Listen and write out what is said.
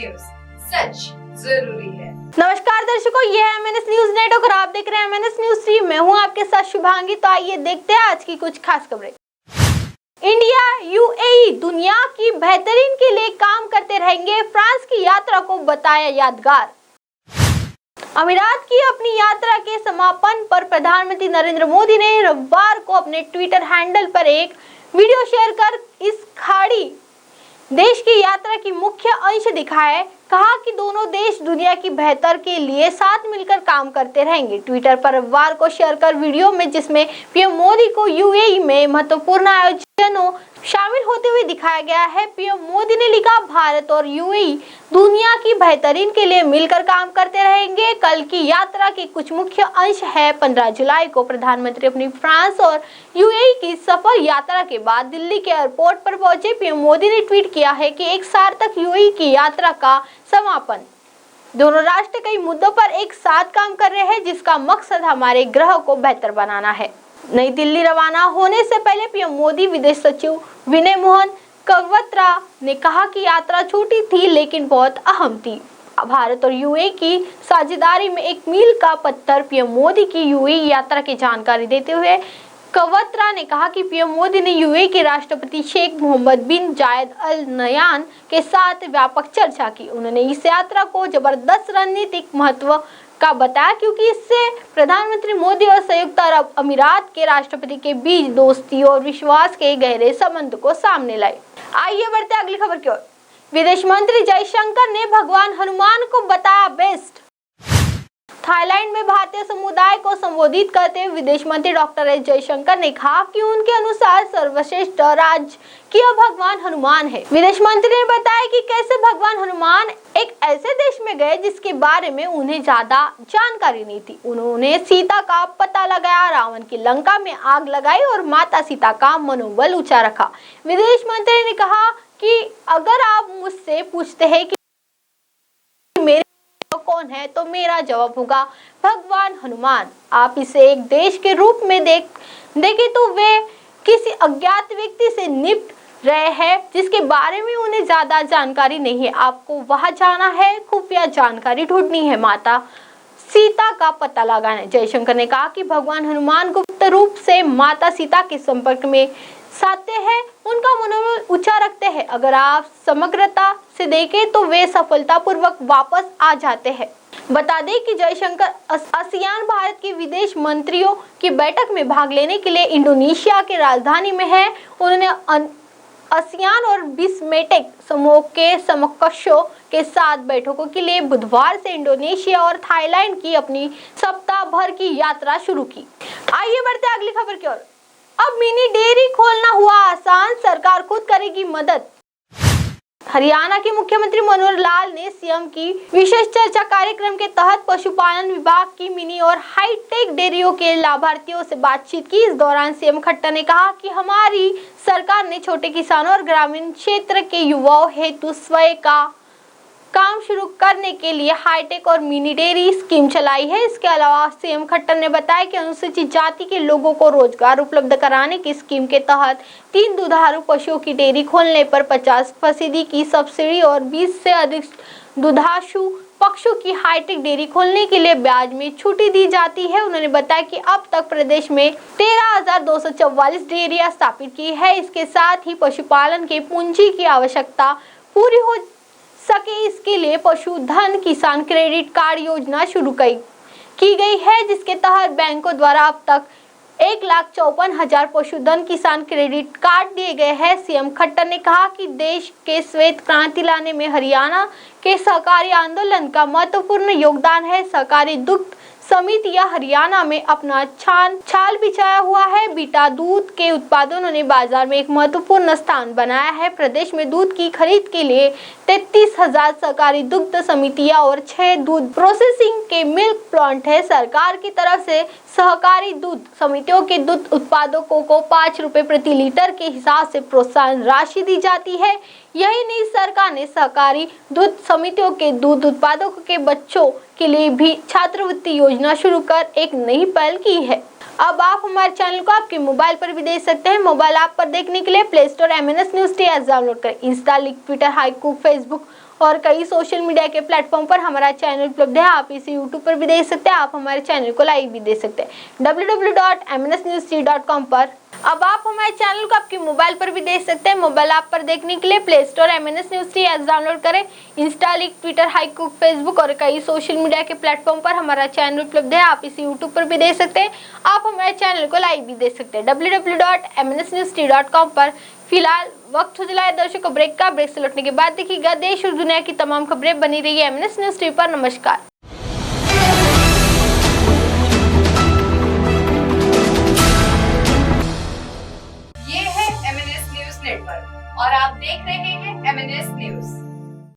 News, सच जरूरी है। नमस्कार दर्शकों, ये है MNS न्यूज नेटवर्क और आप देख रहे हैं MNS न्यूज 3। मैं हूं आपके साथ शुभांगी। तो आइए देखते हैं आज की कुछ खास खबरें। इंडिया UAE दुनिया की बेहतरीन के लिए काम करते रहेंगे, फ्रांस की यात्रा को बताया यादगार। अमीरात की अपनी यात्रा के समापन पर प्रधानमंत्री नरेंद्र मोदी ने रविवार को अपने ट्विटर हैंडल पर एक वीडियो शेयर कर इस खाड़ी देश की यात्रा की मुख्य अंश दिखाए। कहा कि दोनों देश दुनिया की बेहतर के लिए साथ मिलकर काम करते रहेंगे। ट्विटर पर रविवार को शेयर कर वीडियो में जिसमें पीएम मोदी को UAE में महत्वपूर्ण आयोजनों शामिल होते हुए दिखाया गया है। पीएम मोदी ने लिखा, भारत और UAE दुनिया की बेहतरीन के लिए मिलकर काम करते रहेंगे। कल की यात्रा के कुछ मुख्य अंश है। 15 जुलाई को प्रधानमंत्री अपनी फ्रांस और UAE की सफल यात्रा के बाद दिल्ली के एयरपोर्ट पर पहुंचे। पीएम मोदी ने ट्वीट किया है कि एक सार्थक UAE की यात्रा का समापन। दोनों राष्ट्र कई मुद्दों पर एक साथ काम कर रहे हैं, जिसका मकसद हमारे ग्रह को बेहतर बनाना है। नई दिल्ली रवाना होने से पहले पीएम मोदी विदेश सचिव विनय मोहन क्वात्रा ने कहा कि यात्रा छोटी थी लेकिन बहुत अहम थी। भारत और UAE की साझेदारी में एक मील का पत्थर। पीएम मोदी की UAE यात्रा की जानकारी देते हुए क्वात्रा ने कहा कि पीएम मोदी ने UAE के राष्ट्रपति शेख मोहम्मद बिन जायद अल नयान के साथ व्यापक चर्चा की। उन्होंने इस यात्रा को जबरदस्त रणनीतिक महत्व का बताया, क्योंकि इससे प्रधानमंत्री मोदी और संयुक्त अरब अमीरात के राष्ट्रपति के बीच दोस्ती और विश्वास के गहरे संबंध को सामने लाए। आइए बढ़ते अगली खबर की ओर। विदेश मंत्री जयशंकर ने भगवान हनुमान को बताया बेस्ट। थाईलैंड में भारतीय समुदाय को संबोधित करते हुए विदेश मंत्री डॉक्टर एस जयशंकर ने कहा कि उनके अनुसार सर्वश्रेष्ठ राजकीय भगवान हनुमान है। विदेश मंत्री ने बताया कि कैसे भगवान हनुमान एक ऐसे देश में गए जिसके बारे में उन्हें ज्यादा जानकारी नहीं थी। उन्होंने सीता का पता लगाया, रावण की लंका में आग लगाई और माता सीता का मनोबल ऊंचा रखा। विदेश मंत्री ने कहा कि अगर आप मुझसे पूछते हैं कि मेरे कौन है, तो मेरा जवाब होगा भगवान हनुमान। आप इसे एक देश के रूप में देखें तो वे किसी अज्ञात व्यक्ति से निपट रहे हैं जिसके बारे में उन्हें ज्यादा जानकारी नहीं है। आपको वहां जाना है, खुफिया जानकारी ढूंढनी है, माता सीता का पता लगाना है। जयशंकर ने कहा कि भगवान हनुमान गुप्त रूप से माता सीता के संपर्क में साथे हैं, उनका मनोबल ऊंचा रखते हैं। अगर आप समग्रता से देखें तो वे सफलतापूर्वक वापस आ जाते हैं। बता दें कि जयशंकर आसियान भारत के विदेश मंत्रियों की बैठक में भाग लेने के लिए इंडोनेशिया की राजधानी में है। उन्होंने आसियान और बिस्मेटेक समूह के समकक्षों के साथ बैठकों के लिए बुधवार से इंडोनेशिया और थाईलैंड की अपनी सप्ताह भर की यात्रा शुरू की। आइए बढ़ते अगली खबर की ओर। अब मिनी डेयरी खोलना हुआ आसान, सरकार खुद करेगी मदद। हरियाणा के मुख्यमंत्री मनोहर लाल ने CM की विशेष चर्चा कार्यक्रम के तहत पशुपालन विभाग की मिनी और हाईटेक डेयरियों के लाभार्थियों से बातचीत की। इस दौरान CM खट्टर ने कहा कि हमारी सरकार ने छोटे किसानों और ग्रामीण क्षेत्र के युवाओं हेतु स्वयं का काम शुरू करने के लिए हाईटेक और मिनी डेयरी स्कीम चलाई है। इसके अलावा CM खट्टर ने बताया कि अनुसूचित जाति के लोगों को रोजगार उपलब्ध कराने की स्कीम के तहत 3 दुधारू पशुओं की डेयरी खोलने पर 50% की सब्सिडी और 20 से अधिक दुधारू पशुओं की हाईटेक डेयरी खोलने के लिए ब्याज में छूट दी जाती है। उन्होंने बताया कि अब तक प्रदेश में 13,244 डेयरियां स्थापित की है। इसके साथ ही पशुपालन के पूंजी की आवश्यकता पूरी हो सके, इसके लिए पशुधन किसान क्रेडिट कार्ड योजना शुरू की गई है, जिसके तहत बैंकों द्वारा अब तक 1,54,000 पशुधन किसान क्रेडिट कार्ड दिए गए हैं। CM खट्टर ने कहा कि देश के श्वेत क्रांति लाने में हरियाणा के सहकारी आंदोलन का महत्वपूर्ण योगदान है। सहकारी दुग्ध समितियां हरियाणा में अपना छाल बिछाया हुआ है। बीटा दूध के उत्पादनों ने बाजार में एक महत्वपूर्ण स्थान बनाया है। प्रदेश में दूध की खरीद के लिए 33,000 सहकारी दुग्ध समितियां और 6 दूध प्रोसेसिंग के मिल्क प्लांट है। सरकार की तरफ से सहकारी दूध समितियों के दूध उत्पादकों को 5 रुपए प्रति लीटर के हिसाब से प्रोत्साहन राशि दी जाती है। यही नहीं, सरकार ने सहकारी दूध समितियों के दूध उत्पादकों के बच्चों के लिए भी छात्रवृत्ति योजना शुरू कर एक नई पहल की है। अब आप हमारे चैनल को आपके मोबाइल पर भी देख सकते हैं। मोबाइल ऐप पर देखने के लिए play store MNS news T download करें। इंस्टा, ट्विटर, हाइकू, फेसबुक और कई सोशल मीडिया के प्लेटफॉर्म पर हमारा चैनल उपलब्ध है। आप इसे यूट्यूब पर भी देख सकते हैं। आप हमारे चैनल को लाइव भी देख सकते हैं www.mnsnews3.com पर। अब आप हमारे चैनल को आपके मोबाइल पर भी देख सकते हैं। मोबाइल ऐप पर देखने के लिए play store MNS News 3 app download करें। इंस्टा, लीक, ट्विटर, हाईकुक, फेसबुक और कई सोशल मीडिया के प्लेटफॉर्म पर हमारा चैनल उपलब्ध है। आप इसे यूट्यूब पर भी देख सकते हैं। आप हमारे चैनल को लाइव भी देख सकते हैं www.mnsnews3.com पर। फिलहाल वक्त हो चला है दर्शकों ब्रेक का। ब्रेक से लौटने के बाद देखिएगा देश और दुनिया की तमाम खबरें। बनी रही है MNS News 3 पर। नमस्कार।